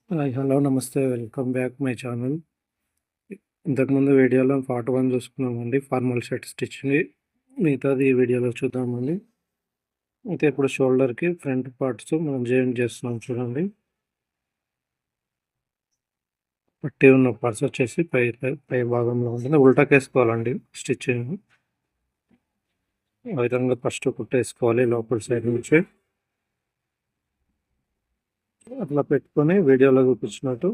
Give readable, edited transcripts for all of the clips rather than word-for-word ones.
Hi. Hello. నమస్తే. Welcome back my channel. ఇంతకుముందు వీడియోలో పార్ట్ 1 చూసుకున్నామండి. Formal shirt stitching. మిగతాది ఈ వీడియోలో చూద్దామండి. అయితే ఇప్పుడు షోల్డర్‌కి ఫ్రంట్ పార్ట్స్ మనం జాయింట్ చేస్తున్నాం చూడండి. పట్టి ఉన్న పార్ట్స్ వచ్చేసి పై పై పై భాగంలో ఉంటుంది. ఉల్టాకేసుకోవాలండి స్టిచ్చింగ్. ఆ విధంగా ఫస్ట్ కుట్టేసుకోవాలి లోపల సైడ్ నుంచి. అట్లా పెట్టుకొని వీడియోలో చూపించినట్టు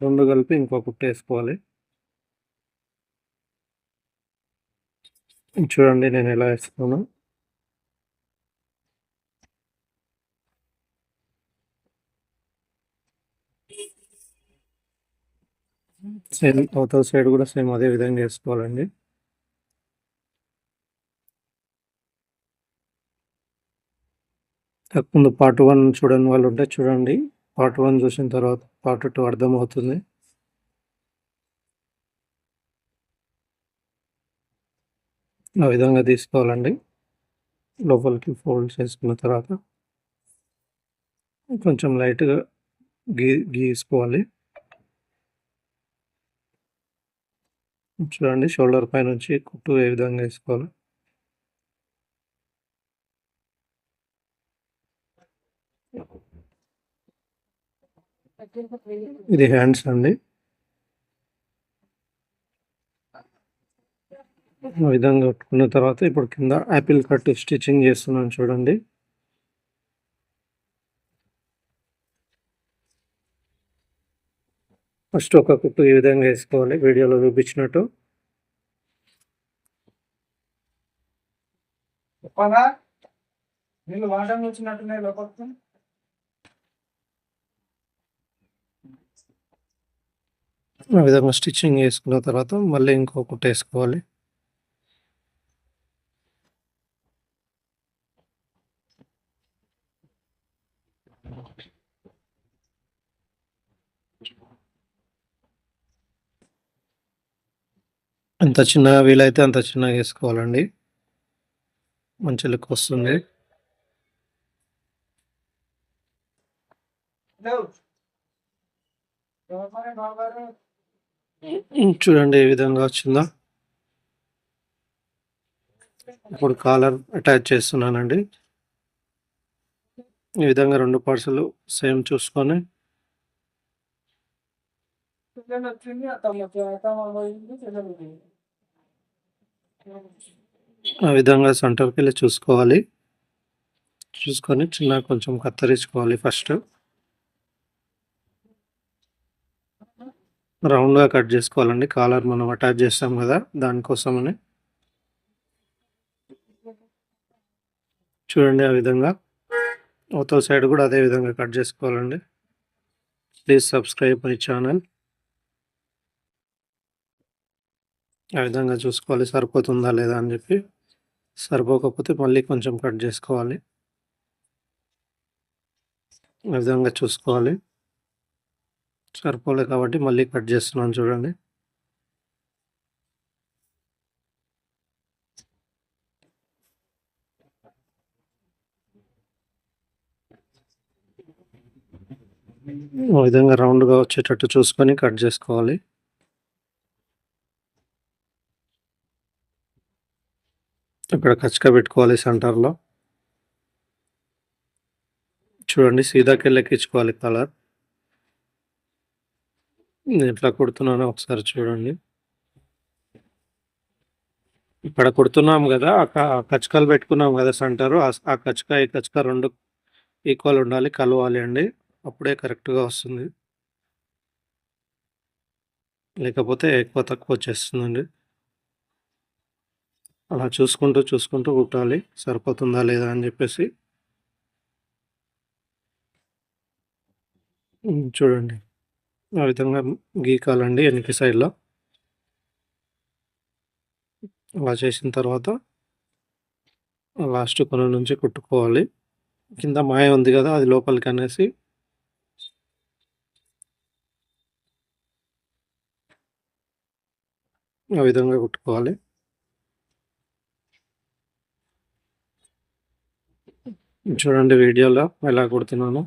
2 కలిపి ఇంకో కుట్టేసుకోవాలి. చూడండి నేను ఎలా వేస్తున్నానో. సేమ్ అవతల సైడ్ కూడా సేమ్ అదే విధంగా వేసుకోవాలండి. ముందు పార్ట్ 1 చూడని వాళ్ళు ఉంటే చూడండి. పార్ట్ 1 చూసిన తర్వాత పార్ట్ 2 అర్థమవుతుంది. ఆ విధంగా తీసుకోవాలండి. లోపలికి ఫోల్డ్ చేసుకున్న తర్వాత కొంచెం లైట్‌గా గీసుకోవాలి. చూడండి షోల్డర్ పైనుంచి కుట్టు ఏ విధంగా వేసుకోవాలో. ఇది హ్యాండ్స్ అండి. ఆ విధంగా కుట్టుకున్న తర్వాత ఇప్పుడు కింద యాపిల్ కట్ స్టిచ్చింగ్ చేస్తున్నాను చూడండి. ఫస్ట్ ఒక కుట్టు ఈ విధంగా వేసుకోవాలి వీడియోలో చూపించినట్టు. నీళ్ళు వాడడం వచ్చినట్టున్నాయి లోపలికి. ఆ విధంగా స్టిచ్చింగ్ వేసుకున్న తర్వాత మళ్ళీ ఇంకో కుట్టు వేసుకోవాలి. ఎంత చిన్నగా వీలైతే అంత చిన్నగా వేసుకోవాలండి. మంచి లుక్ వస్తుంది. చూడండి ఏ విధంగా వచ్చిందో. ఇప్పుడు కాలర్ అటాచ్ చేస్తున్నానండి. ఈ విధంగా 2 పార్ట్స్‌లు సేమ్ చూసుకొని ఆ విధంగా సెంటర్‌కెళ్ళి చూసుకోవాలి. చూసుకొని చిన్నగా కొంచెం కత్తిరించుకోవాలి ఫస్ట్. రౌండ్‌గా కట్ చేసుకోవాలండి. కాలర్ మనం అటాచ్ చేస్తాం కదా! దానికోసమని. చూడండి ఆ విధంగా. అవతల సైడ్ కూడా అదే విధంగా కట్ చేసుకోవాలండి. Please subscribe my channel. ఆ విధంగా చూసుకోవాలి సరిపోతుందా లేదా అని చెప్పి. సరిపోకపోతే మళ్ళీ కొంచెం కట్ చేసుకోవాలి. ఆ విధంగా చూసుకోవాలి. సరిపోలే కాబట్టి మళ్ళీ కట్ చేస్తున్నాను చూడండి. ఆ విధంగా రౌండ్‌గా వచ్చేటట్టు చూసుకొని కట్ చేసుకోవాలి. ఇక్కడ కచ్చక పెట్టుకోవాలి సెంటర్‌లో. చూడండి సీదాకెళ్ళి ఎక్కించుకోవాలి కాలర్. నేను ఎట్లా కుడుతున్నానో ఒకసారి చూడండి. ఇక్కడ కుడుతున్నాం కదా! కచ్చకాలు పెట్టుకున్నాం కదా సెంటరు. ఆ కచ్చక, ఈ కచ్చక 2 ఈక్వల్ ఉండాలి. కలవాలి అండి. అప్పుడే కరెక్ట్‌గా వస్తుంది. లేకపోతే ఎక్కువ తక్కువ వచ్చేస్తుందండి. అలా చూసుకుంటూ, చూసుకుంటూ కుట్టాలి. సరిపోతుందా లేదా అని చెప్పేసి. చూడండి. ఆ విధంగా గీకాలండి ఎనికి సైడ్‌లో. అలా చేసిన తర్వాత లాస్ట్ కొన నుంచి కుట్టుకోవాలి. కింద మాయ ఉంది కదా! అది లోపలికనేసి ఆ విధంగా కుట్టుకోవాలి. చూడండి వీడియోలో ఎలా కుడుతున్నానో.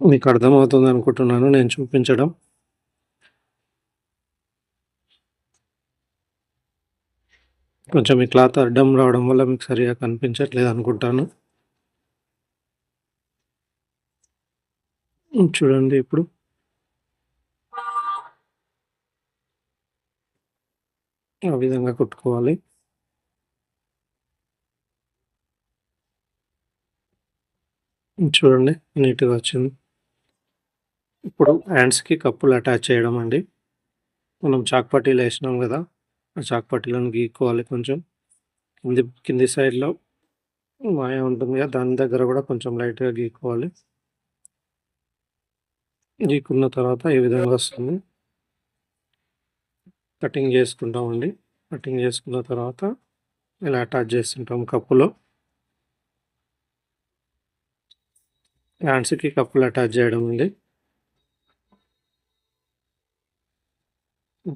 మీకు అర్థమవుతుంది అనుకుంటున్నాను నేను చూపించడం. కొంచెం ఈ క్లాత్ అడ్డం రావడం వల్ల మీకు సరిగ్గా కనిపించట్లేదు అనుకుంటాను. చూడండి ఇప్పుడు. ఆ విధంగా కుట్టుకోవాలి. చూడండి నీట్‌గా వచ్చింది. ఇప్పుడు హ్యాండ్స్‌కి కప్పులు అటాచ్ చేయడం అండి. మనం చాక్ పట్టీలు వేసినాం కదా! ఆ చాక్ పట్టీలను గీక్కోవాలి కొంచెం. కింది సైడ్‌లో మాయ ఉంటుంది కదా! దాని దగ్గర కూడా కొంచెం లైట్‌గా గీక్కోవాలి. గీక్కున్న తర్వాత ఈ విధంగా వస్తుంది. కటింగ్ చేసుకుంటామండి. కటింగ్ చేసుకున్న తర్వాత ఇలా అటాచ్ చేస్తుంటాం కప్పులో. హ్యాండ్స్‌కి కప్పులు అటాచ్ చేయడం అండి.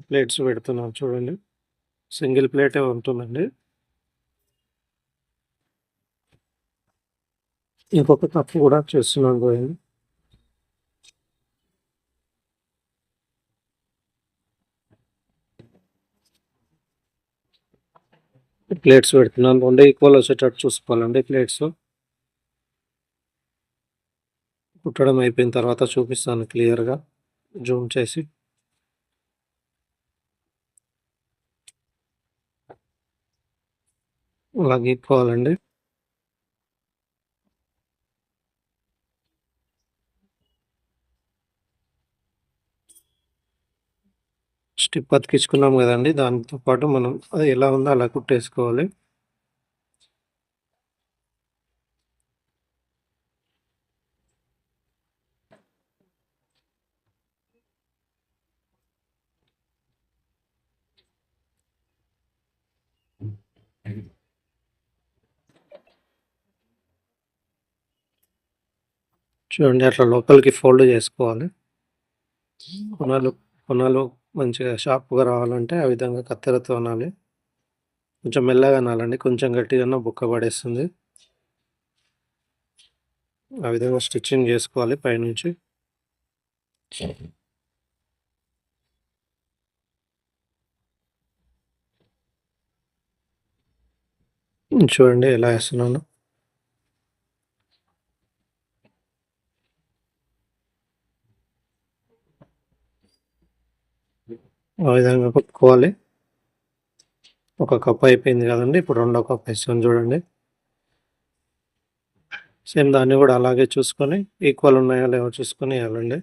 ప్లేట్స్ పెడుతున్నాను చూడండి. సింగిల్ ప్లేటే ఉంటుందండి. ఇంకొక కప్పు కూడా చేస్తున్నాను చూడండి. ప్లేట్స్ పెడుతున్నాను. 2 ఈక్వల్ వచ్చేటట్టు చూసుకోవాలండి ప్లేట్స్. కుట్టడం అయిపోయిన తర్వాత చూపిస్తాను క్లియర్‌గా జూమ్ చేసి. అలా గీక్కోవాలండి. స్టిప్ అతికించుకున్నాం కదండీ! దాంతో పాటు మనం అది ఎలా ఉందో అలా కుట్టేసుకోవాలి. చూడండి అట్లా లోపలికి ఫోల్డ్ చేసుకోవాలి. కొనాలు మంచిగా షార్ప్‌గా రావాలంటే ఆ విధంగా కత్తెరతో అనాలి. కొంచెం మెల్లగా అనాలండి. కొంచెం గట్టిగన్నా బొక్క పడేస్తుంది. ఆ విధంగా స్టిచ్చింగ్ చేసుకోవాలి పైనుంచి. చూడండి ఎలా ఏస్తున్నానో. ఆ విధంగా కుట్టుకోవాలి. ఒక కప్ అయిపోయింది కదండీ! ఇప్పుడు రెండో కప్ ఏస్తాను చూడండి. సేమ్ దాన్ని కూడా అలాగే చూసుకొని ఈక్వల్ ఉన్నాయో లేవో చూసుకొని ఎయాలండి.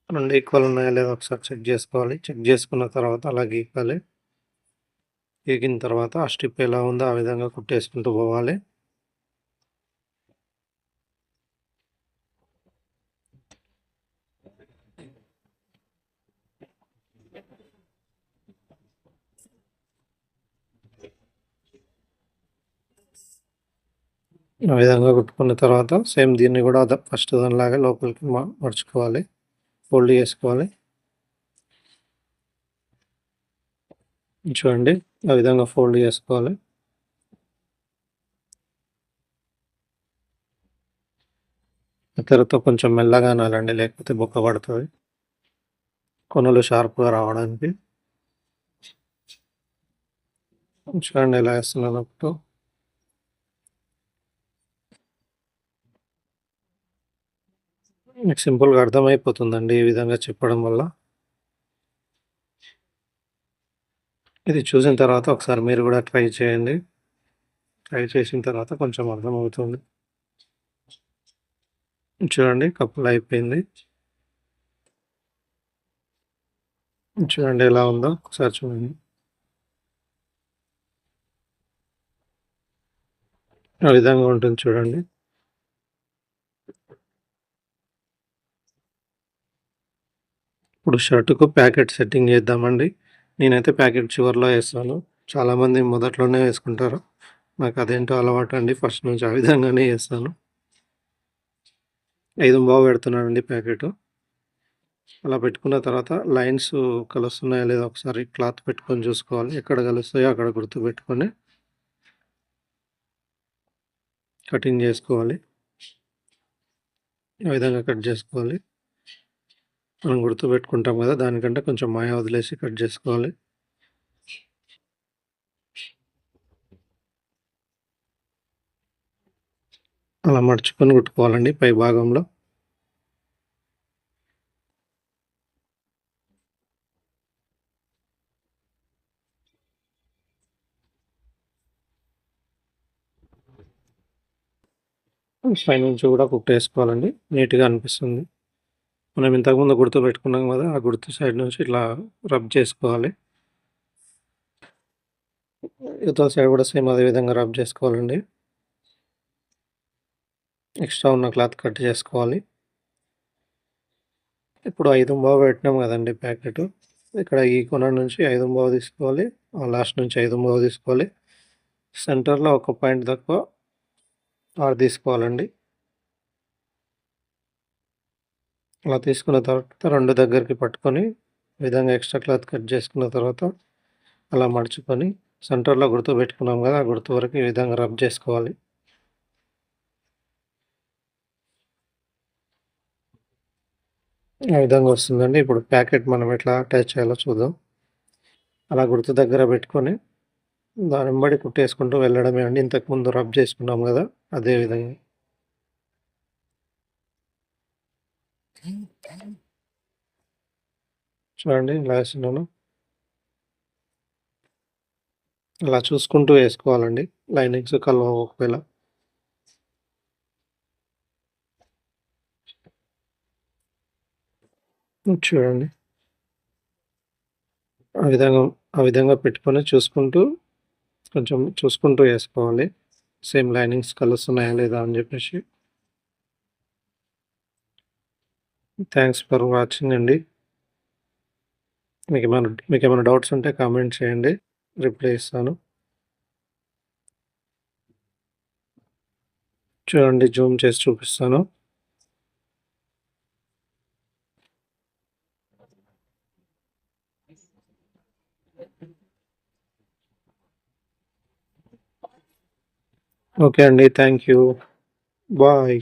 2 ఈక్వల్ ఉన్నాయో లేదో ఒకసారి చెక్ చేసుకోవాలి. చెక్ చేసుకున్న తర్వాత అలా గీకాలి. గీకిన తర్వాత ఆ స్ట్రిప్ ఎలా ఉందో ఆ విధంగా కుట్టేసుకుంటూ పోవాలి. ఆ విధంగా కుట్టుకున్న తర్వాత సేమ్ దీన్ని కూడా ఫస్ట్ దానిలాగా లోపలికి మడుచుకోవాలి. ఫోల్డ్ చేసుకోవాలి. చూడండి ఆ విధంగా ఫోల్డ్ చేసుకోవాలి. కత్తెరతో కొంచెం మెల్లగా అనాలండి లేకపోతే బొక్క పడుతది. కొనలు షార్ప్‌గా రావడానికి. చూడండి ఎలా ఏస్తున్నానో ఇప్పుడు. మీకు సింపుల్‌గా అర్థమైపోతుందండి ఈ విధంగా చెప్పడం వల్ల. ఇది చూసిన తర్వాత ఒకసారి మీరు కూడా ట్రై చేయండి. ట్రై చేసిన తర్వాత కొంచెం అర్థమవుతుంది. చూడండి కప్పులు అయిపోయింది. చూడండి ఎలా ఉందో ఒకసారి చూడండి. ఆ విధంగా ఉంటుంది చూడండి. ఇప్పుడు షర్ట్‌కు ప్యాకెట్ సెట్టింగ్ చేద్దామండి. నేనైతే ప్యాకెట్ చివర్లో ఏస్తాను. చాలామంది మొదట్లోనే వేసుకుంటారు. నాకు అదేంటో అలవాటండి. ఫస్ట్ నుంచి ఆ విధంగానే చేస్తాను. 5 పెడుతున్నానండి ప్యాకెటు. అలా పెట్టుకున్న తర్వాత లైన్స్ కలుస్తున్నాయో లేదో ఒకసారి క్లాత్ పెట్టుకొని చూసుకోవాలి. ఎక్కడ కలుస్తాయో అక్కడ గుర్తుపెట్టుకొని కటింగ్ చేసుకోవాలి. ఈ విధంగా కట్ చేసుకోవాలి. మనం గుర్తుపెట్టుకుంటాం కదా, దానికంటే కొంచెం మాయ వదిలేసి కట్ చేసుకోవాలి. అలా మడుచుకొని కుట్టుకోవాలండి పై భాగంలో. పైనుంచి కూడా కుట్టేసుకోవాలండి, నీట్గా అనిపిస్తుంది. మనం ఇంతకుముందు గుర్తు పెట్టుకున్నాం కదా, ఆ గుర్తు సైడ్ నుంచి ఇట్లా రబ్ చేసుకోవాలి. ఇవతల సైడ్ కూడా సేమ్ అదే విధంగా రబ్ చేసుకోవాలండి. ఎక్స్ట్రా ఉన్న క్లాత్ కట్ చేసుకోవాలి. ఇప్పుడు 5/3 పెట్టినాం కదండి ప్యాకెట్, ఇక్కడ ఈ కొన నుంచి 5/3 తీసుకోవాలి, లాస్ట్ నుంచి 5/3 తీసుకోవాలి. సెంటర్లో ఒక పాయింట్ తక్కువ 6 తీసుకోవాలండి. అలా తీసుకున్న తర్వాత 2 దగ్గరికి పట్టుకొని ఈ విధంగా ఎక్స్ట్రా క్లాత్ కట్ చేసుకున్న తర్వాత అలా మడుచుకొని సెంటర్లో గుర్తు పెట్టుకున్నాం కదా, ఆ గుర్తు వరకు ఈ విధంగా రబ్ చేసుకోవాలి. ఆ విధంగా వస్తుందండి. ఇప్పుడు ప్యాకెట్ మనం ఎట్లా అటాచ్ చేయాలో చూద్దాం. అలా గుర్తు దగ్గర పెట్టుకొని దాని వెంబడి కుట్టేసుకుంటూ వెళ్ళడమే అండి. ఇంతకుముందు రబ్ చేసుకున్నాం కదా, అదే విధంగా. చూడండి ఇలా వేస్తున్నాను. అలా చూసుకుంటూ వేసుకోవాలండి, లైనింగ్స్ కలవ ఒకవేళ. చూడండి ఆ విధంగా పెట్టుకొని చూసుకుంటూ, కొంచెం చూసుకుంటూ వేసుకోవాలి, సేమ్ లైనింగ్స్ కలుస్తున్నాయా లేదా అని చెప్పేసి. థ్యాంక్స్ ఫర్ వాచింగ్ అండి. మీకేమైనా డౌట్స్ ఉంటే కామెంట్ చేయండి, రిప్లై ఇస్తాను. చూడండి, జూమ్ చేసి చూపిస్తాను. ఓకే అండి, థ్యాంక్ యూ, బాయ్.